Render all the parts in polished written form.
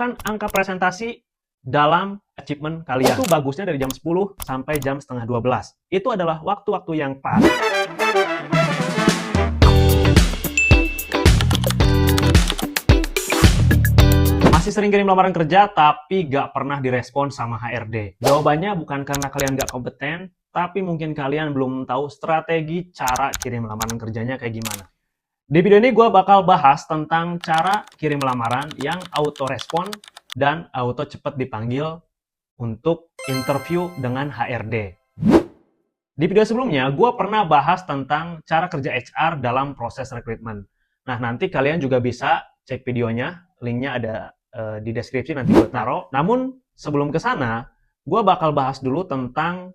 masukkan angka presentasi dalam achievement kalian. Itu bagusnya dari jam 10 sampai jam setengah 12. Itu adalah waktu-waktu yang pas. Masih sering kirim lamaran kerja, tapi gak pernah direspon sama HRD. Jawabannya bukan karena kalian gak kompeten, tapi mungkin kalian belum tahu strategi cara kirim lamaran kerjanya kayak gimana. Di video ini gue bakal bahas tentang cara kirim lamaran yang auto respon dan auto cepet dipanggil untuk interview dengan HRD. Di video sebelumnya, gue pernah bahas tentang cara kerja HR dalam proses rekrutmen. Nah, nanti kalian juga bisa cek videonya, linknya ada di deskripsi, nanti gue taruh. Namun, sebelum ke sana, gue bakal bahas dulu tentang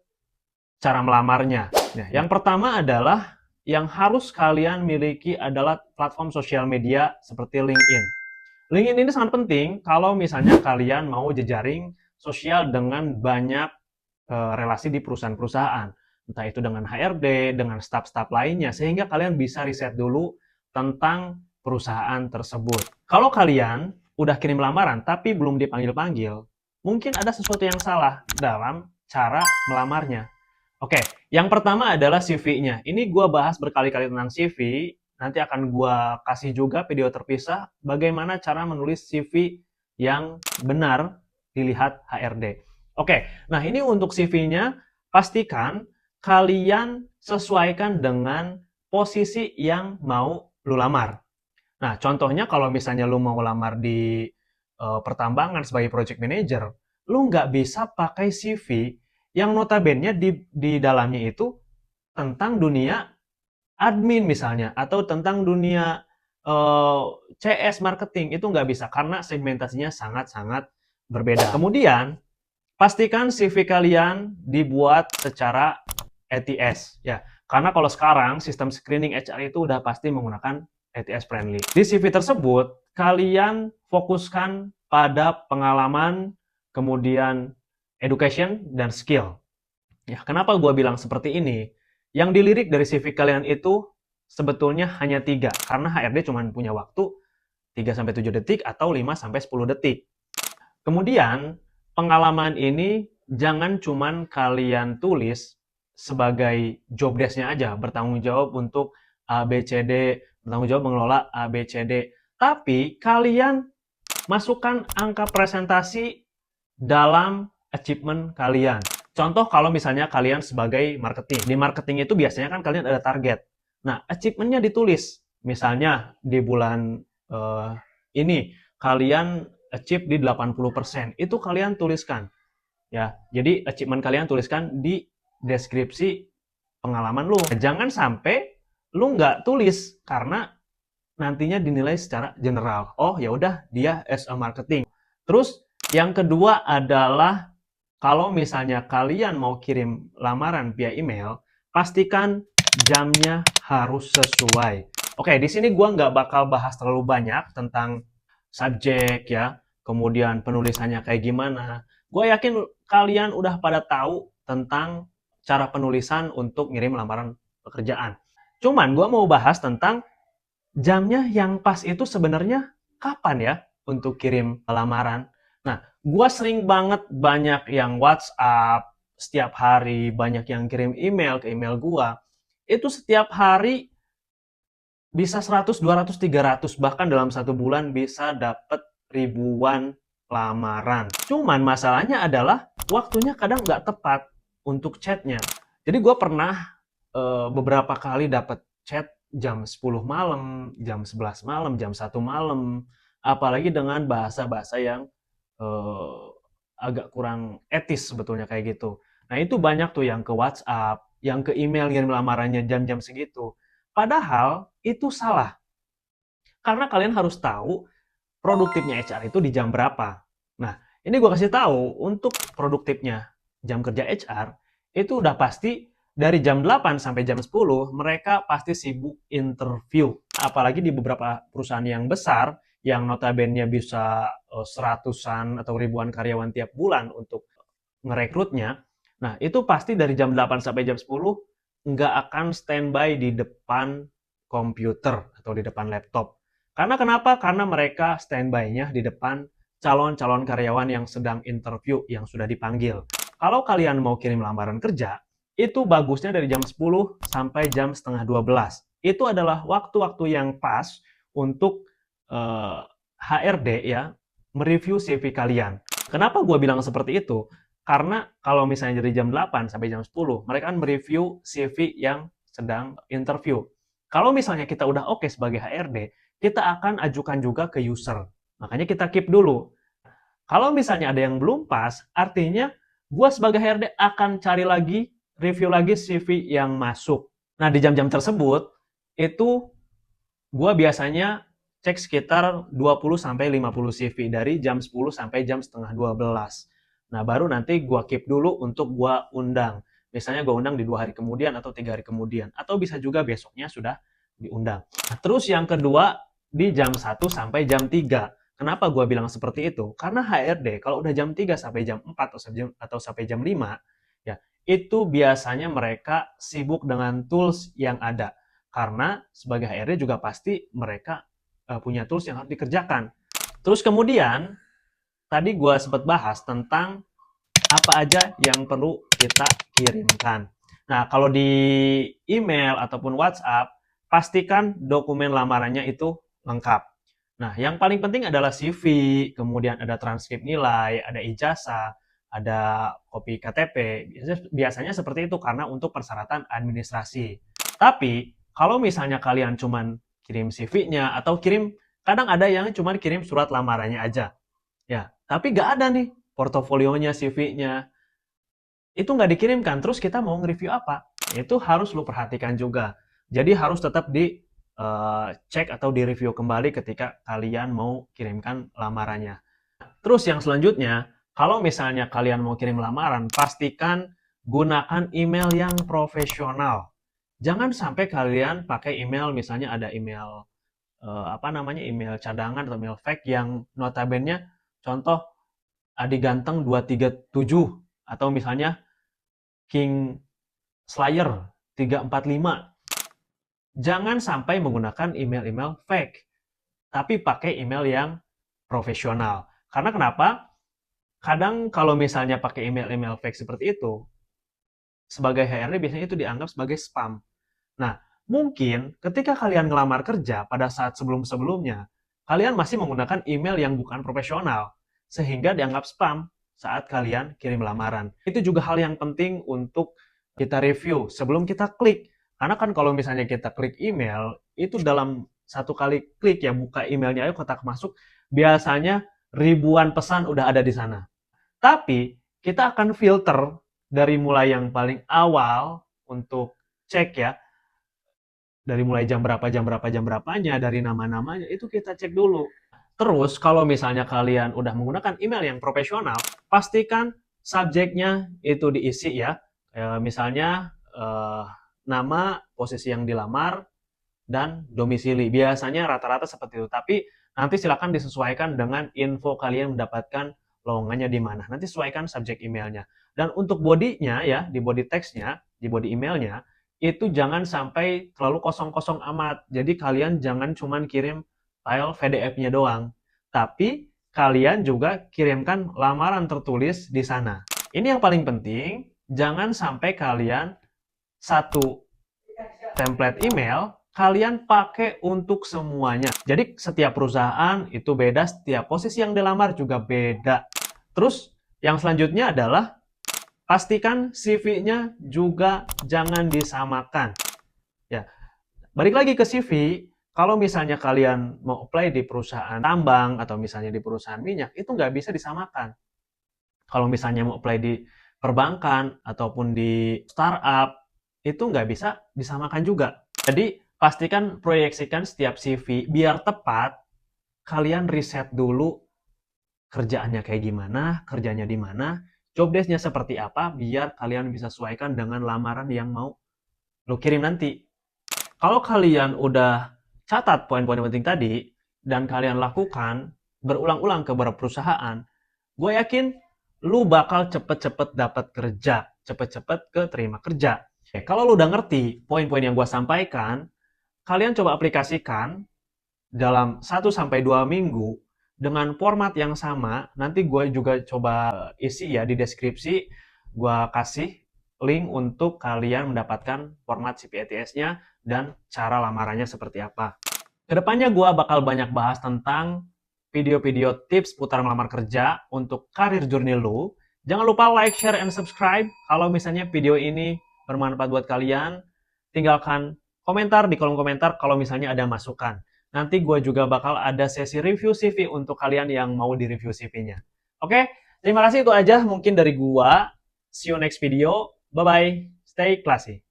cara melamarnya. Nah, yang pertama adalah yang harus kalian miliki adalah platform sosial media seperti LinkedIn. LinkedIn ini sangat penting kalau misalnya kalian mau jejaring sosial dengan banyak relasi di perusahaan-perusahaan. Entah itu dengan HRD, dengan staf-staf lainnya, sehingga kalian bisa riset dulu tentang perusahaan tersebut. Kalau kalian udah kirim lamaran tapi belum dipanggil-panggil, mungkin ada sesuatu yang salah dalam cara melamarnya. Oke, yang pertama adalah CV-nya. Ini gue bahas berkali-kali tentang CV. Nanti akan gue kasih juga video terpisah bagaimana cara menulis CV yang benar dilihat HRD. Oke, nah ini untuk CV-nya, pastikan kalian sesuaikan dengan posisi yang mau lu lamar. Nah, contohnya kalau misalnya lu mau lamar di pertambangan sebagai project manager, lu nggak bisa pakai CV yang notabene di dalamnya itu tentang dunia admin misalnya, atau tentang dunia CS marketing, itu nggak bisa karena segmentasinya sangat-sangat berbeda. Kemudian, pastikan CV kalian dibuat secara ATS, ya. Karena kalau sekarang sistem screening HR itu udah pasti menggunakan ATS friendly. Di CV tersebut, kalian fokuskan pada pengalaman, kemudian education, dan skill. Ya, kenapa gue bilang seperti ini? Yang dilirik dari CV kalian itu sebetulnya hanya 3, karena HRD cuma punya waktu 3-7 detik atau 5-10 detik. Kemudian, pengalaman ini jangan cuma kalian tulis sebagai job desk-nya aja, bertanggung jawab untuk ABCD, bertanggung jawab mengelola ABCD. Tapi kalian masukkan angka presentasi dalam achievement kalian. Contoh kalau misalnya kalian sebagai marketing. Di marketing itu biasanya kan kalian ada target. Nah, achievement-nya ditulis. Misalnya di bulan ini kalian achieve di 80%. Itu kalian tuliskan. Ya, jadi achievement kalian tuliskan di deskripsi pengalaman lu. Jangan sampai lu nggak tulis karena nantinya dinilai secara general. Oh, ya udah dia as a marketing. Terus yang kedua adalah kalau misalnya kalian mau kirim lamaran via email, pastikan jamnya harus sesuai. Oke, di sini gua nggak bakal bahas terlalu banyak tentang subjek ya, kemudian penulisannya kayak gimana. Gue yakin kalian udah pada tahu tentang cara penulisan untuk ngirim lamaran pekerjaan. Cuman gue mau bahas tentang jamnya yang pas itu sebenarnya kapan ya untuk kirim lamaran. Nah, gue sering banget banyak yang WhatsApp setiap hari, banyak yang kirim email ke email gue. Itu setiap hari bisa 100, 200, 300, bahkan dalam satu bulan bisa dapat ribuan lamaran. Cuman masalahnya adalah waktunya kadang nggak tepat untuk chatnya. Jadi gue pernah beberapa kali dapat chat jam 10 malam, jam 11 malam, jam 1 malam. Apalagi dengan bahasa-bahasa yang agak kurang etis sebetulnya kayak gitu. Nah itu banyak tuh yang ke WhatsApp, yang ke email ngirim lamarannya jam-jam segitu. Padahal itu salah. Karena kalian harus tahu produktifnya HR itu di jam berapa. Nah, ini gue kasih tahu untuk produktifnya jam kerja HR itu udah pasti dari jam 8 sampai jam 10 mereka pasti sibuk interview. Apalagi di beberapa perusahaan yang besar yang notabene bisa seratusan atau ribuan karyawan tiap bulan untuk ngerekrutnya. Nah, itu pasti dari jam 8 sampai jam 10 nggak akan standby di depan komputer atau di depan laptop. Karena kenapa? Karena mereka standby-nya di depan calon-calon karyawan yang sedang interview yang sudah dipanggil. Kalau kalian mau kirim lamaran kerja, itu bagusnya dari jam 10 sampai jam setengah 12. Itu adalah waktu-waktu yang pas untuk HRD ya mereview CV kalian. Kenapa gue bilang seperti itu? Karena kalau misalnya dari jam 8 sampai jam 10, mereka akan mereview CV yang sedang interview. Kalau misalnya kita udah oke sebagai HRD, kita akan ajukan juga ke user. Makanya kita keep dulu. Kalau misalnya ada yang belum pas, artinya gue sebagai HRD akan cari lagi, review lagi CV yang masuk. Nah, di jam-jam tersebut, itu gue biasanya cek sekitar 20-50 CV dari jam 10 sampai jam setengah 12. Nah, baru nanti gue keep dulu untuk gue undang. Misalnya gue undang di 2 hari kemudian atau 3 hari kemudian. Atau bisa juga besoknya sudah diundang. Nah, terus yang kedua, di jam 1 sampai jam 3. Kenapa gue bilang seperti itu? Karena HRD kalau udah jam 3 sampai jam 4 atau sampai jam 5, ya, itu biasanya mereka sibuk dengan tools yang ada. Karena sebagai HRD juga pasti mereka punya tools yang harus dikerjakan. Terus kemudian, tadi gue sempat bahas tentang apa aja yang perlu kita kirimkan. Nah, kalau di email ataupun WhatsApp, pastikan dokumen lamarannya itu lengkap. Nah, yang paling penting adalah CV, kemudian ada transkrip nilai, ada ijazah, ada kopi KTP. Biasanya seperti itu karena untuk persyaratan administrasi. Tapi, kalau misalnya kalian cuman kirim CV-nya atau kadang ada yang cuman kirim surat lamarannya aja. Ya, tapi nggak ada nih portofolionya, CV-nya. Itu nggak dikirimkan, terus kita mau nge-review apa? Itu harus lu perhatikan juga. Jadi harus tetap cek atau di-review kembali ketika kalian mau kirimkan lamarannya. Terus yang selanjutnya, kalau misalnya kalian mau kirim lamaran, pastikan gunakan email yang profesional. Jangan sampai kalian pakai email, misalnya ada email email cadangan atau email fake yang notabene contoh Adi Ganteng 237 atau misalnya King Slayer 345. Jangan sampai menggunakan email-email fake, tapi pakai email yang profesional. Karena kenapa? Kadang kalau misalnya pakai email-email fake seperti itu, sebagai HRD biasanya itu dianggap sebagai spam. Nah, mungkin ketika kalian ngelamar kerja pada saat sebelum-sebelumnya, kalian masih menggunakan email yang bukan profesional, sehingga dianggap spam saat kalian kirim lamaran. Itu juga hal yang penting untuk kita review sebelum kita klik. Karena kan kalau misalnya kita klik email, itu dalam satu kali klik ya, buka emailnya ayo kotak masuk, biasanya ribuan pesan udah ada di sana. Tapi kita akan filter dari mulai yang paling awal untuk cek ya, dari mulai jam berapa, jam berapa, jam berapanya, dari nama-namanya, itu kita cek dulu. Terus, kalau misalnya kalian udah menggunakan email yang profesional, pastikan subjeknya itu diisi ya. Misalnya, nama, posisi yang dilamar, dan domisili. Biasanya rata-rata seperti itu. Tapi nanti silakan disesuaikan dengan info kalian mendapatkan lowongannya di mana. Nanti sesuaikan subjek emailnya. Dan untuk body-nya ya, di body text-nya, di body emailnya, itu jangan sampai terlalu kosong-kosong amat. Jadi kalian jangan cuman kirim file PDF-nya doang. Tapi kalian juga kirimkan lamaran tertulis di sana. Ini yang paling penting, jangan sampai kalian satu template email kalian pakai untuk semuanya. Jadi setiap perusahaan itu beda, setiap posisi yang dilamar juga beda. Terus yang selanjutnya adalah pastikan CV-nya juga jangan disamakan. Ya, balik lagi ke CV, kalau misalnya kalian mau apply di perusahaan tambang atau misalnya di perusahaan minyak, itu nggak bisa disamakan. Kalau misalnya mau apply di perbankan ataupun di startup, itu nggak bisa disamakan juga. Jadi, pastikan proyeksikan setiap CV biar tepat. Kalian riset dulu kerjaannya kayak gimana, kerjanya di mana, job desk-nya seperti apa, biar kalian bisa sesuaikan dengan lamaran yang mau lo kirim nanti. Kalau kalian udah catat poin-poin penting tadi, dan kalian lakukan berulang-ulang ke beberapa perusahaan, gue yakin lu bakal cepet-cepet dapat kerja, cepet-cepet keterima kerja. Kalau lu udah ngerti poin-poin yang gue sampaikan, kalian coba aplikasikan dalam 1-2 minggu, dengan format yang sama. Nanti gue juga coba isi ya di deskripsi, gue kasih link untuk kalian mendapatkan format CPATS-nya dan cara lamarannya seperti apa. Kedepannya gue bakal banyak bahas tentang video-video tips putar melamar kerja untuk karir journey lu. Jangan lupa like, share, and subscribe. Kalau misalnya video ini bermanfaat buat kalian, tinggalkan komentar di kolom komentar kalau misalnya ada masukan. Nanti gue juga bakal ada sesi review CV untuk kalian yang mau di-review CV-nya. Oke, terima kasih, itu aja mungkin dari gue. See you next video. Bye-bye. Stay classy.